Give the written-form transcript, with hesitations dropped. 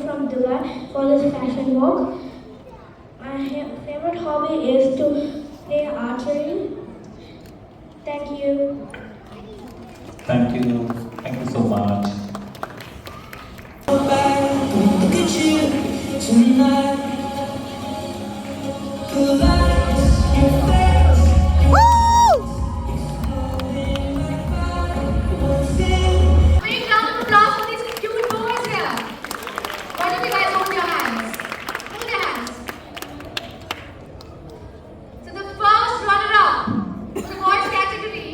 from Dubai for this fashion walk. My favorite hobby is to play archery. Thank you. Thank you. Thank you so much. Look at you tonight. The lights, your face. Big round of applause for these cute boys here. Why don't you guys hold your hands? Hold your hands. So the first runner-up for the boys category.